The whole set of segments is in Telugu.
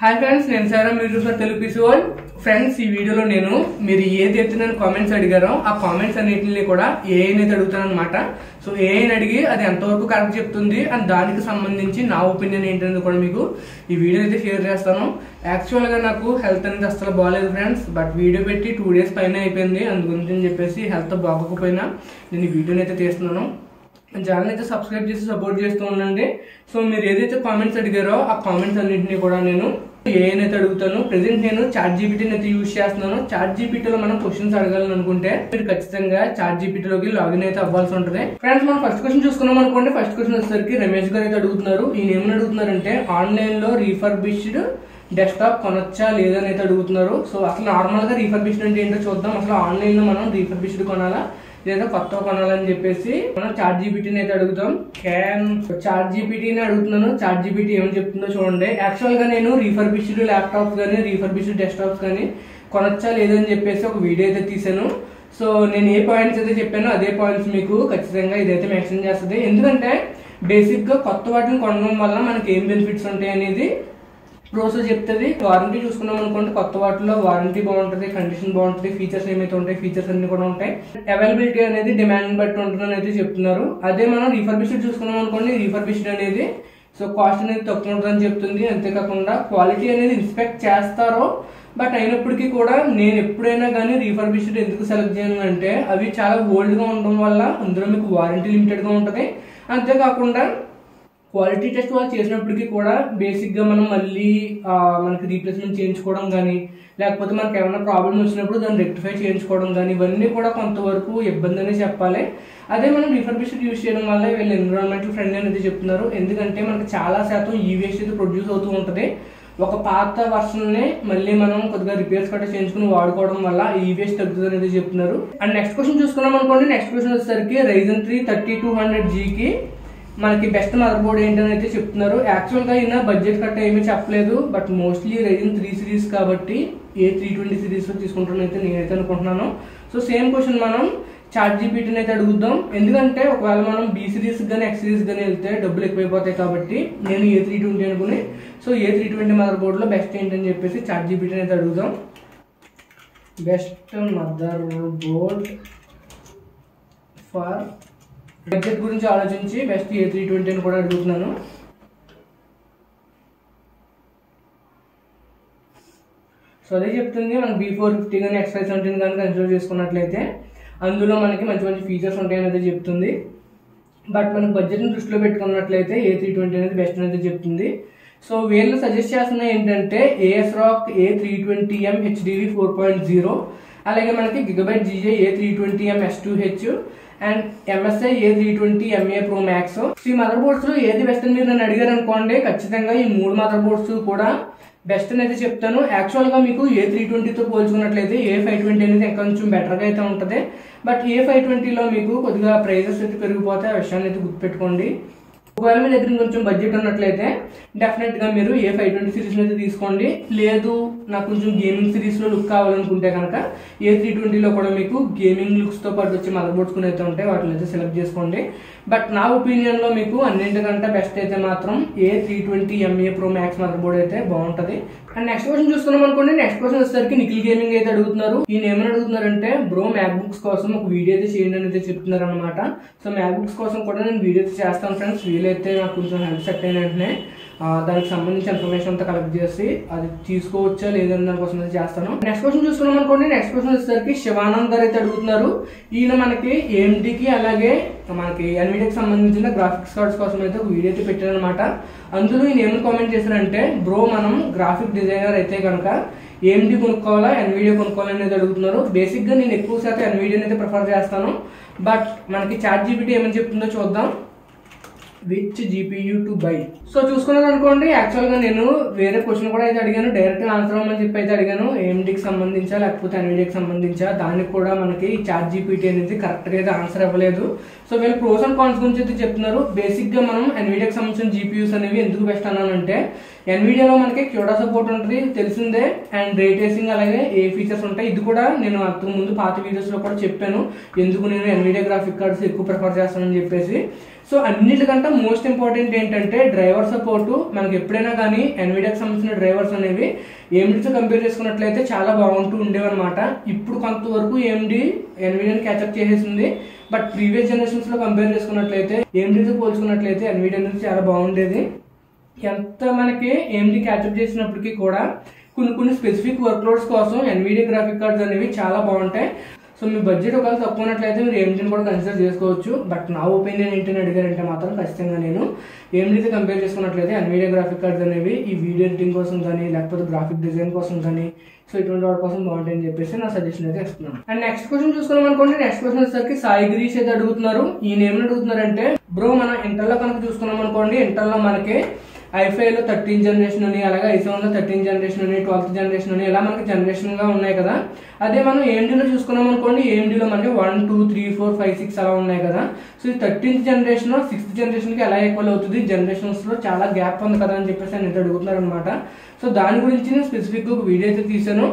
హాయ్ ఫ్రెండ్స్, నేను సారా మీరు చూసిన తెలుగు పీసీ వరల్డ్. ఫ్రెండ్స్, ఈ వీడియోలో నేను మీరు ఏదైతే నన్ను కామెంట్స్ అడిగారో ఆ కామెంట్స్ అన్నింటినీ కూడా ఏఐనైతే అడుగుతాను అనమాట. సో ఏఐని అడిగి అది ఎంతవరకు కరెక్ట్ చెప్తుంది అండ్ దానికి సంబంధించి నా ఒపీనియన్ ఏంటనేది కూడా మీకు ఈ వీడియో అయితే షేర్ చేస్తాను. యాక్చువల్గా నాకు హెల్త్ అనేది అసలు బాగాలేదు ఫ్రెండ్స్, బట్ వీడియో పెట్టి 2 days పైన అయిపోయింది. అందు గురించి చెప్పేసి హెల్త్ బాగోకపోయినా నేను ఈ వీడియోని అయితే తీస్తున్నాను. ఛానల్ అయితే సబ్స్క్రైబ్ చేసి సపోర్ట్ చేస్తూ ఉండండి. సో మీరు ఏదైతే కామెంట్స్ అడిగారో ఆ కామెంట్స్ అన్నింటినీ కూడా నేను ఏఐనైతే అడుగుతాను. ప్రెసెంట్ నేను చాట్ జీపీటీని అయితే యూజ్ చేస్తున్నాను. చాట్ జీపీటీలో మనం క్వశ్చన్స్ అడగాలని అనుకుంటే మీరు ఖచ్చితంగా చాట్ జీపీటీలోకి లాగిన్ అయితే అవ్వాల్సి ఉంటుంది. ఫ్రెండ్స్, మనం ఫస్ట్ క్వశ్చన్ చూసుకున్నాం అనుకోండి. ఫస్ట్ క్వశ్చన్ వచ్చేసరికి రమేష్ గారు అయితే అడుగుతున్నారు. ఈయన ఏమని అడుగుతున్నారంటే ఆన్లైన్ లో రీఫర్బిష్డ్ డెస్క్టాప్ కొనొచ్చా లేదని అయితే అడుగుతున్నారు. సో అసలు నార్మల్ గా రీఫర్బిష్డ్ అంటే ఏంటో చూద్దాం. అసలు ఆన్లైన్ లో మనం రీఫర్బిష్డ్ కొనాలా లేదా కొత్త కొనాలని చెప్పేసి మనం చాట్ జీపీటీని అయితే అడుగుతాం. చాట్ జీపీటీని అడుగుతున్నాను. చాట్ జీపీటీ ఏమని చెప్తుందో చూడండి. యాక్చువల్ గా నేను రీఫర్బిష్డ్ ల్యాప్టాప్స్ కానీ రీఫర్బిష్డ్ డెస్క్టాప్స్ కానీ కొనొచ్చా లేదని చెప్పేసి ఒక వీడియో అయితే తీసాను. సో నేను ఏ పాయింట్స్ అయితే చెప్పానో అదే పాయింట్స్ మీకు ఖచ్చితంగా ఇదైతే మెన్షన్ చేస్తుంది. ఎందుకంటే బేసిక్ గా కొత్త వాటిని కొనడం వల్ల మనకి ఏం బెనిఫిట్స్ ఉంటాయి అనేది ప్రోసెస్ చెప్తుంది. వారంటీ చూసుకున్నాం అనుకోండి, కొత్త వాటిలో వారంటీ బాగుంటుంది, కండిషన్ బాగుంటుంది, ఫీచర్స్ ఏమైతే ఉంటాయి ఫీచర్స్ అన్ని కూడా ఉంటాయి. అవైలబిలిటీ అనేది డిమాండ్ బట్టి ఉంటుందని అయితే చెప్తున్నారు. అదే మనం రీఫర్బిష్డ్ చూసుకున్నాం అనుకోండి, రీఫర్బిష్డ్ అనేది సో కాస్ట్ అనేది తక్కువ ఉంటుందని చెప్తుంది. అంతేకాకుండా క్వాలిటీ అనేది ఇన్స్పెక్ట్ చేస్తారో బట్ అయినప్పటికీ కూడా నేను ఎప్పుడైనా కానీ రీఫర్బిష్డ్ ఎందుకు సెలెక్ట్ చేయను అంటే అవి చాలా ఓల్డ్ గా ఉండడం వల్ల అందులో మీకు వారంటీ లిమిటెడ్ గా ఉంటుంది. అంతేకాకుండా క్వాలిటీ టెస్ట్ వాళ్ళు చేసినప్పటికీ కూడా బేసిక్ గా మనం మళ్ళీ మనకి రీప్లేస్మెంట్ చేయించుకోవడం కానీ లేకపోతే మనకి ఏమైనా ప్రాబ్లమ్ వచ్చినప్పుడు దాన్ని రెక్టిఫై చేయించుకోవడం కానీ ఇవన్నీ కూడా కొంతవరకు ఇబ్బంది అనే చెప్పాలి. అదే మనం రీఫర్బిష్డ్ యూజ్ చేయడం వల్ల వీళ్ళు ఎన్విరాన్మెంటల్ ఫ్రెండ్లీ అనేది చెప్తున్నారు. ఎందుకంటే మనకి చాలా శాతం ఈ వేస్ట్ అయితే ప్రొడ్యూస్ అవుతూ ఉంటుంది. ఒక పాత వర్షన్ ని మళ్ళీ మనం కొద్దిగా రిపేర్స్ కట్ట చేయించుకుని వాడుకోవడం వల్ల ఈ వేస్ట్ తగ్గుతుంది అనేది చెప్తున్నారు. అండ్ నెక్స్ట్ క్వశ్చన్ చూసుకున్నాం అనుకోండి. నెక్స్ట్ క్వశ్చన్ వచ్చేసరికి Ryzen 3 3200Gకి మనకి బెస్ట్ మదర్ బోర్డ్ ఏంటని అయితే చెప్తున్నారు. యాక్చువల్ గా ఈయన బడ్జెట్ కట్ట ఏమీ చెప్పలేదు, బట్ మోస్ట్లీ Ryzen 3 సిరీస్ కాబట్టి A320 సిరీస్ లో తీసుకుంటాను అయితే నేనైతే అనుకుంటున్నాను. సో సేమ్ క్వశ్చన్ మనం చాట్ జీపీటీని అయితే అడుగుదాం. ఎందుకంటే ఒకవేళ మనం B సిరీస్ కానీ X సిరీస్ కానీ వెళ్తే డబ్బులు ఎక్కువైపోతాయి కాబట్టి నేను A320 అనుకుని సో A320 మదర్ బోర్డ్ లో బెస్ట్ ఏంటని చెప్పేసి చాట్ జీపీటీని అయితే అడుగుదాం. Best mother board for budget గురించి ఆలోచించి బెస్ట్ A320 అని కూడా అడుగుతున్నాను. సో అదే చెప్తుంది. మనం B450 కానీ X517 కానీ కన్సిడర్ చేసుకున్నట్లయితే అందులో మనకి మంచి మంచి ఫీచర్స్ ఉంటాయని అయితే చెప్తుంది. బట్ మనకు బడ్జెట్ని దృష్టిలో పెట్టుకున్నట్లయితే A320 అనేది బెస్ట్ అనేది చెప్తుంది. సో వీళ్ళు సజెస్ట్ చేస్తున్న ఏంటంటే ASRock A320M HDV 4.0 అలాగే మనకి Gigabyte GJ A320M S2H and MSI A320MA Pro Max. ఈ మదర్ బోర్డ్స్ లో ఏది బెస్ట్ అని మీరు నన్ను అడిగారు అనుకోండి, ఖచ్చితంగా ఈ 3 మదర్ బోర్డ్స్ కూడా బెస్ట్ అని అయితే చెప్తాను. యాక్చువల్ గా మీకు A320తో పోల్చుకున్నట్లయితే A520 అనేది ఇంకా కొంచెం బెటర్ గా అయితే ఉంటుంది. బట్ A520లో మీకు కొద్దిగా ప్రైజెస్ అయితే పెరిగిపోతాయి. ఆ విషయాన్ని అయితే గుర్తుపెట్టుకోండి. ఒకవేళ మీ దగ్గర కొంచెం బడ్జెట్ ఉన్నట్లయితే డెఫినెట్ గా మీరు A520 సిరీస్ అయితే తీసుకోండి. లేదు నాకు కొంచెం గేమింగ్ సిరీస్ లో లుక్ కావాలనుకుంటే కనుక A320లో కూడా మీకు గేమింగ్ లుక్స్ తో పాటు వచ్చే మదర్ బోర్డ్స్ కొన్ని అయితే ఉంటాయి, వాటిని అయితే సెలెక్ట్ చేసుకోండి. బట్ నా ఒపీనియన్ లో మీకు అన్నింటికంటే బెస్ట్ అయితే మాత్రం A320MA Pro Max mother board అయితే బాగుంటది. అండ్ నెక్స్ట్ క్వశ్చన్ చూసుకున్నాం అనుకోండి. నెక్స్ట్ క్వశ్చన్ వచ్చేసరికి నిఖిల్ గేమింగ్ అయితే అడుగుతున్నారు. ఈయన ఏమని అడుగుతున్నారంటే బ్రో మ్యాక్ బుక్స్ కోసం ఒక వీడియో అయితే చేయండి అని అయితే చెప్తున్నారు అనమాట. సో మ్యాక్ బుక్స్ కోసం కూడా నేను వీడియో అయితే చేస్తాను ఫ్రెండ్స్. వీలైతే నాకు కొంచెం హెల్త్ సెట్ అయిన వెంటనే దానికి సంబంధించిన ఇన్ఫర్మేషన్ అంతా కలెక్ట్ చేసి అది తీసుకోవచ్చా లేదని దానికోసం అయితే చేస్తాను. నెక్స్ట్ క్వశ్చన్ చూసుకున్నాం అనుకోండి. నెక్స్ట్ క్వశ్చన్ వచ్చేసరికి శివానంద్ గారు అయితే అడుగుతున్నారు. ఈయన మనకి AMDకి అలాగే మనకి NVIDIAకి సంబంధించిన గ్రాఫిక్స్ కార్డ్స్ కోసం అయితే ఒక వీడియో అయితే పెట్టారు అనమాట. అందులో ఈయన ఏమని కామెంట్ చేశారంటే బ్రో మనం గ్రాఫిక్ డిజైనర్ అయితే కనుక AMD కొనుక్కోవాలా NVIDIA కొనుక్కోవాలా అనేది అడుగుతున్నారు. బేసిక్ గా నేను ఎక్కువ శాతం NVIDIA అయితే ప్రిఫర్ చేస్తాను. బట్ మనకి చాట్ జీపీటీ ఏమని చెప్తుందో చూద్దాం. Which GPU to buy. So చూసుకున్నారు అనుకోండి. యాక్చువల్ గా నేను వేరే క్వశ్చన్ కూడా అయితే అడిగాను, డైరెక్ట్ గా ఆన్సర్ అవ్వమని చెప్పి అయితే అడిగాను. AMDకి సంబంధించా లేకపోతే NVIDIAకి సంబంధించా, దానికి కూడా మనకి చాట్ జీపీటీ అనేది కరెక్ట్ గా అయితే ఆన్సర్ ఇవ్వలేదు. సో వీళ్ళు ప్రోస్ అండ్ కాన్స్ గురించి అయితే చెప్తున్నారు. బేసిక్ గా మనం NVIDIAకి సంబంధించిన GPUs అనేవి ఎందుకు బెస్ట్ అన్నానంటే NVIDIAలో మనకి CUDA సపోర్ట్ ఉంటుంది తెలిసిందే, అండ్ రే ట్రేసింగ్ అలాగే ఏ ఫీచర్స్ ఉంటాయి. ఇది కూడా నేను అంతకు ముందు పాత వీడియోస్ లో కూడా చెప్పాను ఎందుకు నేను NVIDIA గ్రాఫిక్ కార్డ్స్ ఎక్కువ ప్రిఫర్ చేస్తానని చెప్పేసి. సో అన్నిటికంటే మోస్ట్ ఇంపార్టెంట్ ఏంటంటే డ్రైవర్ సపోర్టు. మనకి ఎప్పుడైనా కానీ ఎన్విడియాకి సంబంధించిన డ్రైవర్స్ అనేవి AMDతో కంపేర్ చేసుకున్నట్లయితే చాలా బాగుంటూ ఉండేవన్నమాట. ఇప్పుడు కొంతవరకు AMD ఎన్విడియాని క్యాచప్ చేసేసింది. బట్ ప్రీవియస్ జనరేషన్స్ లో కంపేర్ చేసుకున్నట్లయితే AMDతో పోల్చుకున్నట్లయితే ఎన్విడియా అనేది చాలా బాగుండేది. ఎంత మనకి AMD క్యాచప్ చేసినప్పటికీ కూడా కొన్ని స్పెసిఫిక్ వర్క్ లోడ్స్ కోసం ఎన్విడియా గ్రాఫిక్ కార్డ్స్ అనేవి చాలా బాగుంటాయి. సో మీ బడ్జెట్ ఒకవేళ తక్కువ ఉన్నట్లయితే మీరు AMDని కూడా కన్సిడర్ చేసుకోవచ్చు. బట్ నా ఒపీనియన్ ఏంటని అడిగారంటే మాత్రం ఖచ్చితంగా నేను AMDతో కంపేర్ చేసుకున్నట్లయితే ఎన్విడియా గ్రాఫిక్ కార్డ్స్ అనేవి ఈ వీడియో ఎడిటింగ్ కోసం కానీ లేకపోతే గ్రాఫిక్ డిజైన్ కోసం కానీ సో ఇటువంటి వాటి కోసం బాగుంటాయని చెప్పేసి నా సజెషన్ అయితే ఇస్తున్నాను. అండ్ నెక్స్ట్ క్వశ్చన్ చూసుకున్నాం అనుకోండి. నెక్స్ట్ క్వశ్చన్ వచ్చేసరికి సాయి గిరీష్ అయితే అడుగుతున్నారు. ఈయన ఏమని అడుగుతున్నారంటే బ్రో మన ఇంటర్లో కనుక చూసుకున్నాం అనుకోండి, ఇంటర్లో మనకి i5లో 13 జనరేషన్ అని, అలాగే i7లో 13 జనరేషన్ అని, 12th జనరేషన్ అని ఇలా మనకి జనరేషన్ గా ఉన్నాయి కదా. అదే మనం AMDలో చూసుకున్నాం అనుకోండి, AMDలో మనకి 1, 2, 3, 4, 5, 6 అలా ఉన్నాయి కదా. సో ఈ 13th జనరేషన్ 6th జనరేషన్ కి ఎలా ఈక్వల్ అవుతుంది, జనరేషన్స్ లో చాలా గ్యాప్ ఉంది కదా అని చెప్పేసి ఆయన అడుగుతున్నారు అనమాట. సో దాని గురించి నేను స్పెసిఫిక్ గా ఒక వీడియో అయితే తీసాను.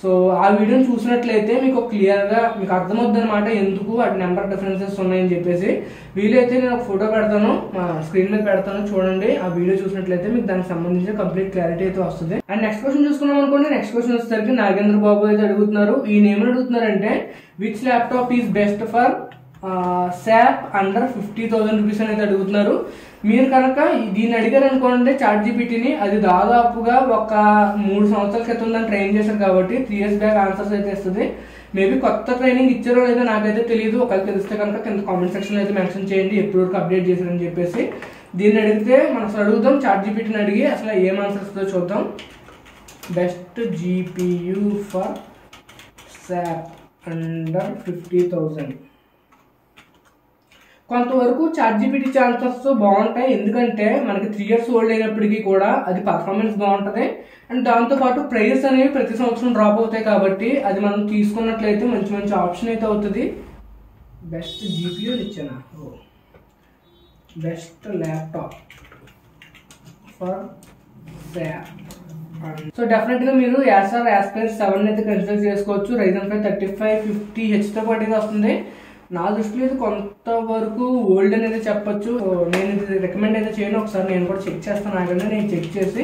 సో ఆ వీడియోని చూసినట్లయితే మీకు క్లియర్ గా మీకు అర్థమవుతుంది అనమాట ఎందుకు అటు నెంబర్ డిఫరెన్సెస్ ఉన్నాయని చెప్పేసి. వీలైతే నేను ఒక ఫోటో పెడతాను, మా స్క్రీన్ మీద పెడతాను, చూడండి. ఆ వీడియో చూసినట్లయితే మీకు దానికి సంబంధించిన కంప్లీట్ క్లారిటీ అయితే వస్తుంది. అండ్ నెక్స్ట్ క్వశ్చన్ చూసుకున్నాం అనుకోండి. నెక్స్ట్ క్వశ్చన్ వచ్చేసరికి నాగేంద్ర బాబు అయితే అడుగుతున్నారు. ఈయన ఏమని అడుగుతున్నారంటే which laptop is best for SAP under 50,000 rupees అనేది అడుగుతున్నారు. మీరు కనుక దీన్ని అడిగారు అనుకోండి ChatGPTని, అది దాదాపుగా ఒక 3 సంవత్సరాల క్రితం దాన్ని ట్రైన్ చేశారు కాబట్టి 3 years బ్యాక్ ఆన్సర్స్ అయితే ఇస్తుంది. మేబీ కొత్త ట్రైనింగ్ ఇచ్చారో లేదో నాకైతే తెలియదు. ఒకవేళ తెలిస్తే కనుక కింద కామెంట్ సెక్షన్ అయితే మెన్షన్ చేయండి ఎప్పటి వరకు అప్డేట్ చేశారని చెప్పేసి. దీన్ని అడిగితే మనం అసలు అడుగుదాం, ChatGPTని అడిగి అసలు ఏం ఆన్సర్స్ చూద్దాం. Best GPU for SAP under 50,000. కొంతవరకు ChatGPT ఛాన్సెస్ బాగుంటాయి. ఎందుకంటే మనకి 3 years ఓల్డ్ అయినప్పటికీ కూడా అది పర్ఫార్మెన్స్ బాగుంటుంది. అండ్ దాంతోపాటు ప్రైజెస్ అనేవి ప్రతి సంవత్సరం డ్రాప్ అవుతాయి కాబట్టి అది మనం తీసుకున్నట్లయితే మంచి ఆప్షన్ అయితే అవుతుంది. బెస్ట్ GPU ఇచ్చానా, best laptop for SAP. So definite గా మీరు Acer Aspire 7 అయితే కన్సిడర్ చేసుకోవచ్చు. Ryzen 5 3550H తో పాటు ఇది వస్తుంది. నా దృష్టిలో ఇది కొంతవరకు ఓల్డ్ అనేది చెప్పొచ్చు. నేను ఇది రికమెండ్ అయితే చేయను. ఒకసారి నేను కూడా చెక్ చేస్తాను. ఆగండి, నేను చెక్ చేసి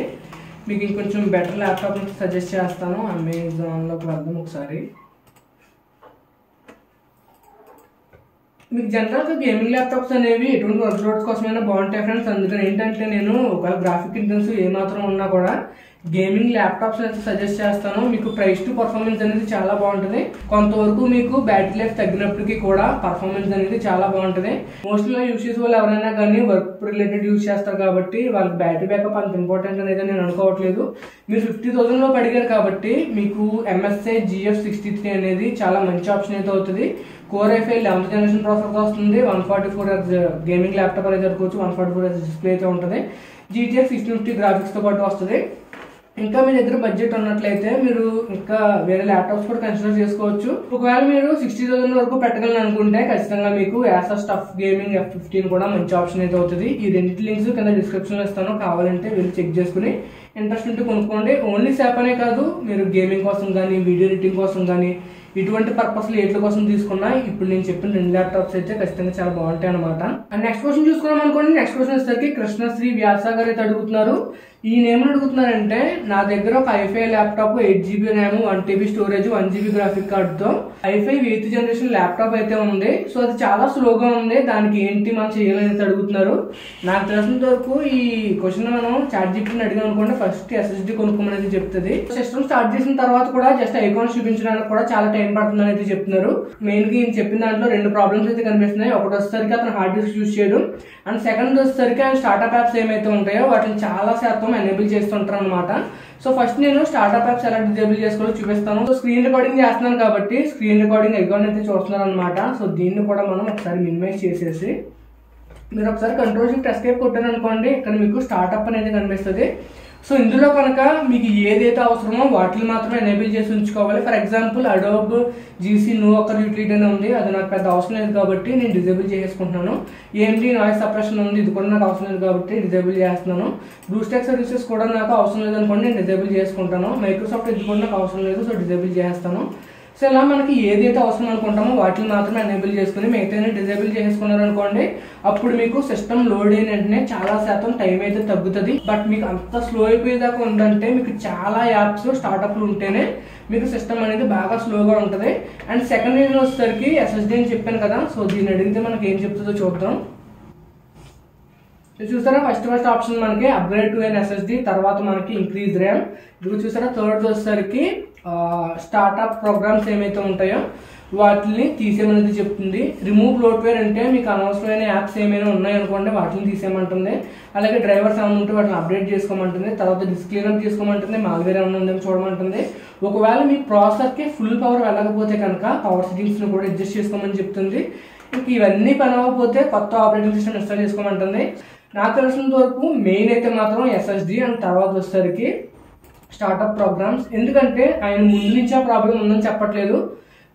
మీకు ఇంకొంచెం బెటర్ ల్యాప్టాప్ సజెస్ట్ చేస్తాను. అమెజాన్లోకి వెళ్దాం ఒకసారి. మీకు జనరల్గా గేమింగ్ ల్యాప్టాప్స్ అనేవి ఎటువంటి వర్క్ లోడ్స్ కోసమైనా బాగుంటాయి ఫ్రెండ్స్. అందుకని ఏంటంటే నేను ఒకవేళ గ్రాఫిక్ ఇంటెన్సివ్ ఏమాత్రం ఉన్నా కూడా గేమింగ్ ల్యాప్టాప్స్ అయితే సజెస్ట్ చేస్తాను. మీకు ప్రైస్ టు పర్ఫార్మెన్స్ అనేది చాలా బాగుంటుంది. కొంతవరకు మీకు బ్యాటరీ లైఫ్ తగ్గినప్పటికీ కూడా పర్ఫార్మెన్స్ అనేది చాలా బాగుంటుంది. మోస్ట్లీ యూస్ చేసే వాళ్ళు ఎవరైనా కానీ వర్క్ రిలేటెడ్ యూస్ చేస్తారు కాబట్టి వాళ్ళకి బ్యాటరీ బ్యాకప్ అంత ఇంపార్టెంట్ అనేది నేను అనుకోవట్లేదు. మీరు 50,000 లోపు అడిగారు కాబట్టి మీకు MSI GF63 అనేది చాలా మంచి ఆప్షన్ అయితే అవుతుంది. Core i5 11th generation processor వస్తుంది. 144Hz గేమింగ్ ల్యాప్టాప్ అనేది అనుకోవచ్చు. 144Hz డిస్ప్లే అయితే ఉంటుంది. GTX 1650 గ్రాఫిక్స్ తో పాటు వస్తుంది. ఇంకా మీ దగ్గర బడ్జెట్ ఉన్నట్లయితే మీరు ఇంకా వేరే ల్యాప్టాప్స్ కూడా కన్సిడర్ చేసుకోవచ్చు. ఒకవేళ మీరు 60,000 వరకు పెట్టగలను అనుకుంటే ఖచ్చితంగా మీకు Acer స్టఫ్ గేమింగ్ F15 కూడా మంచి ఆప్షన్ అయితే అవుతుంది. ఈ రెండింటి లింక్స్ కింద డిస్క్రిప్షన్ లో ఇస్తాను, కావాలంటే వీళ్ళు చెక్ చేసుకుని ఇంట్రెస్ట్ ఉంటే కొనుక్కోండి. ఓన్లీ SAP అనే కాదు, మీరు గేమింగ్ కోసం కానీ వీడియో ఎడిటింగ్ కోసం కానీ ఇటువంటి పర్పస్ ఎట్ల కోసం తీసుకున్నా ఇప్పుడు నేను చెప్పిన 2 ల్యాప్టాప్స్ అయితే ఖచ్చితంగా చాలా బాగుంటాయి అనమాట. అండ్ నెక్స్ట్ క్వశ్చన్ చూసుకున్నాం అనుకోండి. నెక్స్ట్ క్వశ్చన్ వచ్చేసరికి కృష్ణశ్రీ వ్యాస గారు అయితే అడుగుతున్నారు. ఈయన ఏమని అడుగుతున్నారంటే నా దగ్గర ఒక i5 laptop 8GB RAM 1TB storage 1GB graphic card తో i5 8th జనరేషన్ ల్యాప్టాప్ అయితే ఉంది. సో అది చాలా స్లోగా ఉంది, దానికి ఏంటి మనం చేయాలని అడుగుతున్నారు. నాకు తెలిసినంత వరకు ఈ క్వశ్చన్ మనం ChatGPTని అడిగాం అనుకోండి, ఫస్ట్ SSD కొనుక్కోమనేది చెప్తుంది. సిస్టమ్ స్టార్ట్ చేసిన తర్వాత కూడా జస్ట్ ఐకాన్స్ చూపించడానికి కూడా చాలా టైం పడుతుందని అయితే చెప్తున్నారు. మెయిన్ గా ఈయన చెప్పిన దాంట్లో 2 ప్రాబ్లమ్స్ అయితే కనిపిస్తున్నాయి. ఒకటి వచ్చేసరికి అతను హార్డ్ డిస్క్ యూజ్ చేయడం, అండ్ సెకండ్ వచ్చేసరికి ఆయన స్టార్ట్అప్ యాప్స్ ఏమైతే ఉంటాయో వాటిని చాలా శాతం ఎనేబుల్ చేస్తుంటారు అనమాట. సో ఫస్ట్ నేను స్టార్ట్అప్ యాప్స్ ఎలా డిజేబుల్ చేసుకోవాలో చూపిస్తాను. సో స్క్రీన్ రికార్డింగ్ చేస్తున్నాను కాబట్టి స్క్రీన్ రికార్డింగ్ ఐకాన్ అయితే చూస్తున్నారు అనమాట. సో దీన్ని కూడా మనం ఒకసారి మినిమైజ్ చేసేసి మీరు ఒకసారి Ctrl+Shift ఎస్కేప్ కొట్టారు అనుకోండి, ఇక్కడ మీకు స్టార్ట్అప్ అనేది కనిపిస్తుంది. సో ఇందులో కనుక మీకు ఏదైతే అవసరమో వాటిని మాత్రమే ఎనేబుల్ చేసి ఉంచుకోవాలి. For example Adobe GC invoker utility అని ఉంది, అది నాకు పెద్ద అవసరం లేదు కాబట్టి నేను డిజేబుల్ చేసుకుంటున్నాను. AMD నాయిస్ సప్రెషన్ ఉంది, ఇది కూడా నాకు అవసరం లేదు కాబట్టి డిజేబుల్ చేస్తున్నాను. BlueStack సర్వీసెస్ కూడా నాకు అవసరం లేదు అనుకోండి, నేను డిజేబుల్ చేసుకుంటాను. మైక్రోసాఫ్ట్ ఇది కూడా నాకు అవసరం లేదు, సో డిజేబుల్ చేస్తాను. సో ఇలా మనకి ఏదైతే అవసరం అనుకుంటామో వాటిని మాత్రమే ఎనేబుల్ చేసుకుని మిగతా డిజేబుల్ చేసుకున్నారు అనుకోండి, అప్పుడు మీకు సిస్టమ్ లోడ్ అయిన వెంటనే చాలా శాతం టైం అయితే తగ్గుతుంది. బట్ మీకు అంత స్లో అయిపోయేదాకా ఉందంటే మీకు చాలా యాప్స్ స్టార్ట్అప్లు ఉంటేనే మీకు సిస్టమ్ అనేది బాగా స్లోగా ఉంటుంది. అండ్ సెకండ్ రీజన్ వచ్చేసరికి SSD అని చెప్పాను కదా, సో దీన్ని అడిగితే మనకి ఏం చెప్తుందో చూద్దాం. చూసారా ఫస్ట్ ఆప్షన్ మనకి అప్గ్రేడ్ టు ఎన్ SSD, తర్వాత మనకి ఇంక్రీజ్ ర్యామ్. ఇప్పుడు చూసారా థర్డ్ వచ్చేసరికి స్టార్ట్అప్ ప్రోగ్రామ్స్ ఏమైతే ఉంటాయో వాటిని తీసేయమనేది చెప్తుంది. రిమూవ్ బ్లోట్వేర్ అంటే మీకు అనవసరమైన యాప్స్ ఏమైనా ఉన్నాయనుకోండి వాటిని తీసేయమంటుంది. అలాగే డ్రైవర్స్ ఏమైనా ఉంటే వాటిని అప్డేట్ చేసుకోమంటుంది. తర్వాత డిస్క్ క్లీనప్ చేసుకోమంటుంది. మాల్వేర్ ఏమైనా ఉందని చూడమంటుంది. ఒకవేళ మీ ప్రాసెసర్కి ఫుల్ పవర్ వెళ్ళకపోతే కనుక పవర్ సెట్టింగ్స్ని కూడా అడ్జస్ట్ చేసుకోమని చెప్తుంది. ఇంక ఇవన్నీ పని అవ్వకపోతే కొత్త ఆపరేటింగ్ సిస్టమ్ ఇన్స్టాల్ చేసుకోమంటుంది. నాకు తెలిసినంత వరకు మెయిన్ అయితే మాత్రం SSD అండ్ తర్వాత వచ్చేసరికి స్టార్ట్అప్ ప్రోగ్రామ్స్. ఎందుకంటే ఆయన ముందు నుంచి ఆ ప్రాబ్లం ఉందని చెప్పట్లేదు,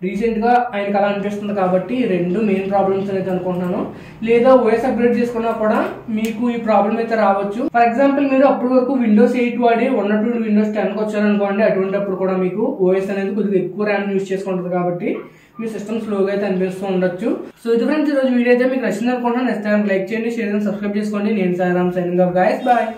రీసెంట్గా ఆయనకు అలా అనిపిస్తుంది కాబట్టి రెండు మెయిన్ ప్రాబ్లమ్స్ అనేది అనుకుంటున్నాను. లేదా OS అప్గ్రేడ్ చేసుకున్నా కూడా మీకు ఈ ప్రాబ్లం అయితే రావచ్చు. ఫర్ ఎగ్జాంపుల్ మీరు అప్పటి వరకు Windows 8 వాడి ఉన్నటువంటి Windows 10కి వచ్చారనుకోండి, అటువంటిప్పుడు కూడా మీకు OS అనేది కొద్దిగా ఎక్కువ ర్యామ్ యూజ్ చేసుకుంటుంది కాబట్టి మీ సిస్టమ్ స్లోగా అయితే అనిపిస్తూ ఉండొచ్చు. సో ఇది ఫ్రెండ్స్ ఈరోజు వీడియో అయితే మీకు నచ్చింది అనుకుంటున్నాను. నెక్స్ట్ టైం లైక్ చేయండి, షేర్ చేయండి, సబ్స్క్రైబ్ చేసుకోండి. నేను Sairam signing off guys, bye.